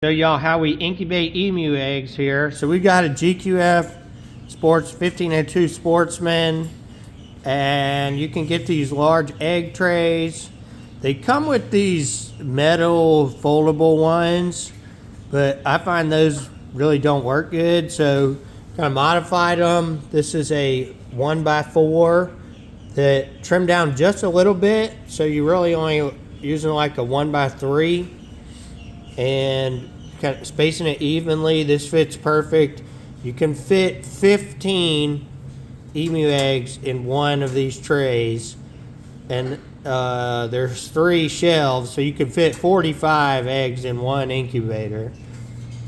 Show y'all how we incubate emu eggs here. So we got a GQF Sports 1502 Sportsman, and you can get these large egg trays. They come with these metal foldable ones, but I find those really don't work good, so kind of modified them. This is a 1x4 that trimmed down just a little bit, so you're really only using like a 1x3 and kind of spacing it evenly. This fits perfect. You can fit 15 emu eggs in one of these trays, and there's 3 shelves, so you can fit 45 eggs in one incubator.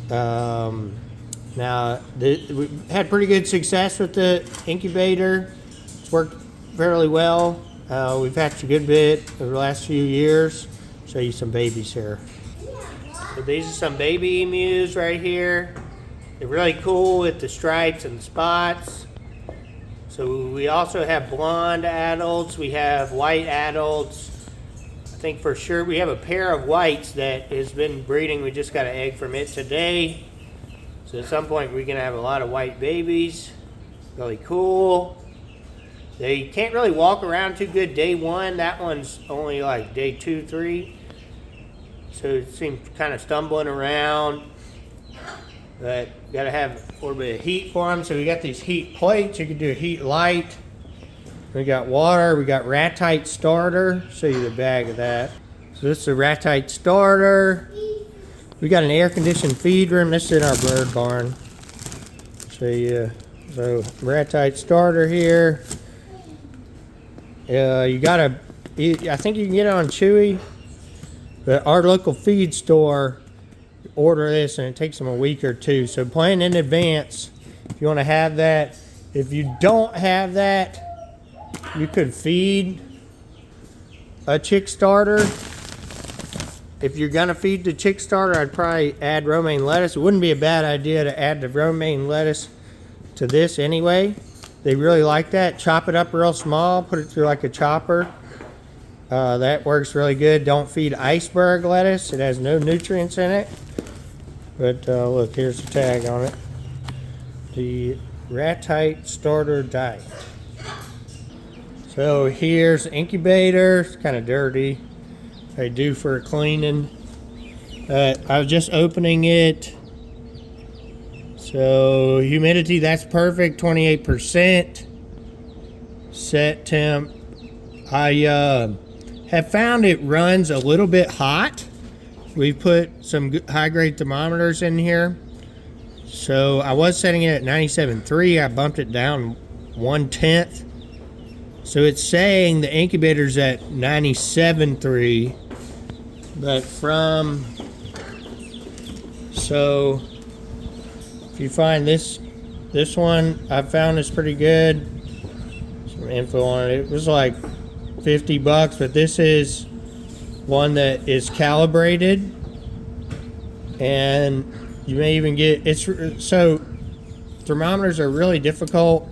Now we had pretty good success with the incubator. It's worked fairly well. We've hatched a good bit over the last few years. Show you some babies here. So these are some baby emus right here. They're really cool with the stripes and spots. So we also have blonde adults. We have white adults. I think for sure we have a pair of whites that has been breeding. We just got an egg from it today. So at some point we're gonna have a lot of white babies. Really cool. They can't really walk around too good day one. That one's only like day 2, 3. So it seems kind of stumbling around. But gotta have a little bit of heat for them. So we got these heat plates. You can do a heat light. We got water. We got Ratite starter. Show you the bag of that. So this is a Ratite starter. We got an air conditioned feed room. This is in our bird barn. Show you. So Ratite starter here. You gotta. I think you can get it on Chewy. But our local feed store, order this and it takes them a week or 2. So plan in advance if you want to have that. If you don't have that, you could feed a chick starter. If you're gonna feed the chick starter, I'd probably add romaine lettuce. It wouldn't be a bad idea to add the romaine lettuce to this anyway. They really like that. Chop it up real small, put it through like a chopper. That works really good. Don't feed iceberg lettuce. It has no nutrients in it. But look, here's the tag on it. The Ratite starter diet. So here's the incubator. It's kind of dirty. They do for cleaning. I was just opening it. So humidity, that's perfect, 28%. Set temp. I have found it runs a little bit hot. We put some high-grade thermometers in here. So I was setting it at 97.3. I bumped it down 1/10. So it's saying the incubator's at 97.3. But so if you find this one, I found this pretty good. Some info on it. It was like $50, but this is one that is calibrated, and you may even get so thermometers are really difficult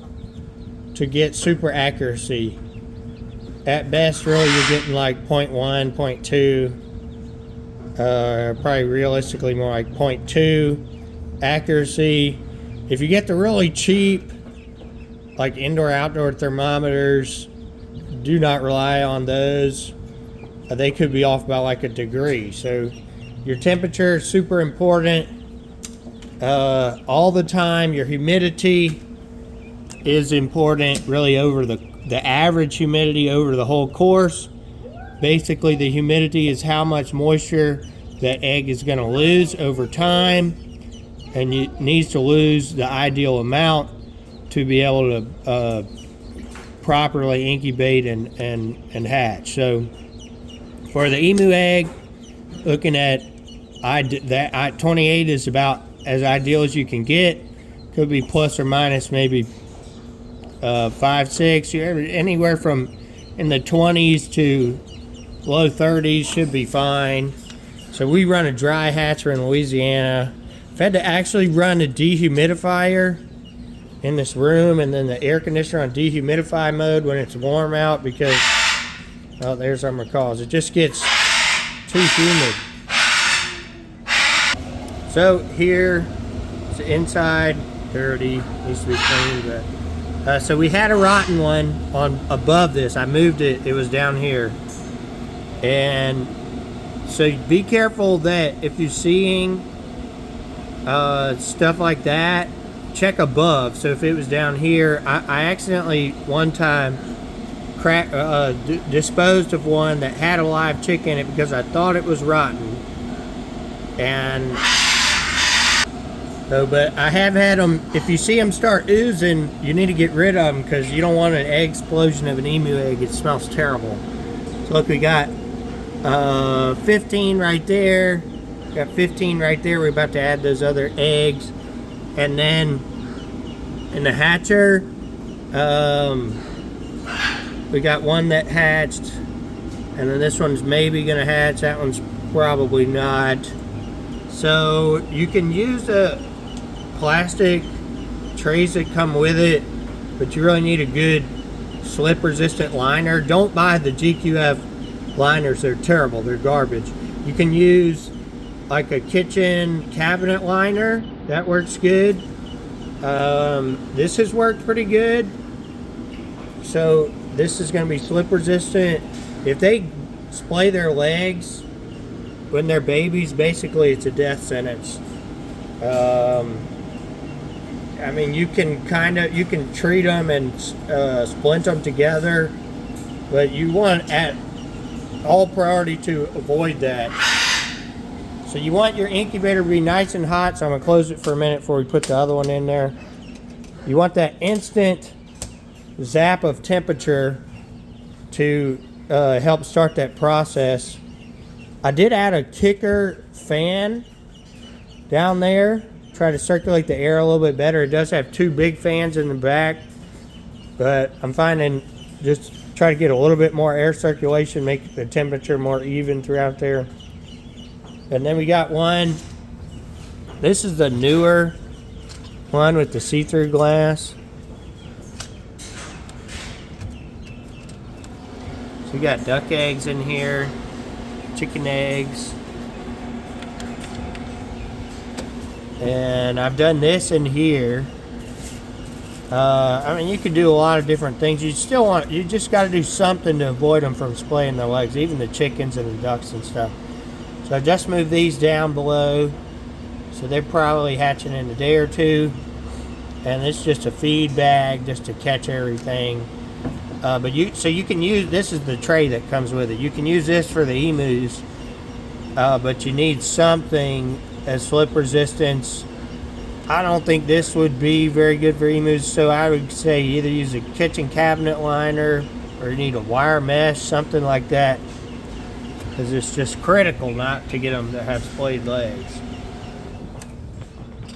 to get super accuracy. At best, really, you're getting like 0.1, 0.2, probably realistically more like 0.2 accuracy. If you get the really cheap, like indoor-outdoor thermometers, do not rely on those. They could be off by like a degree. So your temperature is super important all the time. Your humidity is important, really, over the average humidity over the whole course. Basically, the humidity is how much moisture that egg is going to lose over time, and it needs to lose the ideal amount to be able to properly incubate and hatch. So for the emu egg, looking at 28 is about as ideal as you can get. Could be plus or minus maybe 5, 6, anywhere from in the 20s to low 30s should be fine. So we run a dry hatcher in Louisiana. I've had to actually run a dehumidifier in this room and then the air conditioner on dehumidify mode when it's warm out, because there's our macaws. It just gets too humid. So here, it's the inside, dirty, needs to be cleaned. But, so we had a rotten one on above this. I moved it, it was down here. And so be careful that if you're seeing stuff like that, check above. So if it was down here, I accidentally one time disposed of one that had a live chick in it because I thought it was rotten. And so, but I have had them, if you see them start oozing, you need to get rid of them because you don't want an egg explosion of an emu egg. It smells terrible. So look, we got 15 right there. Got 15 right there. We're about to add those other eggs. And then in the hatcher, we got one that hatched. And then this one's maybe gonna hatch. That one's probably not. So you can use the plastic trays that come with it, but you really need a good slip resistant liner. Don't buy the GQF liners, they're terrible, they're garbage. You can use like a kitchen cabinet liner, that works good. This has worked pretty good. So this is going to be slip resistant. If they splay their legs when they're babies, basically it's a death sentence. I mean, you can treat them and splint them together, but you want at all priority to avoid that. So you want your incubator to be nice and hot, so I'm going to close it for a minute before we put the other one in there. You want that instant zap of temperature to help start that process. I did add a kicker fan down there, try to circulate the air a little bit better. It does have two big fans in the back, but I'm finding just try to get a little bit more air circulation, make the temperature more even throughout there. And then we got one, this is the newer one with the see-through glass. So we got duck eggs in here, chicken eggs. And I've done this in here. I mean, you could do a lot of different things. You just got to do something to avoid them from splaying their legs, even the chickens and the ducks and stuff. So I just moved these down below. So they're probably hatching in a day or two. And it's just a feed bag just to catch everything. So you can use, this is the tray that comes with it. You can use this for the emus, but you need something as slip resistance. I don't think this would be very good for emus, so I would say either use a kitchen cabinet liner or you need a wire mesh, something like that, because it's just critical not to get them to have splayed legs.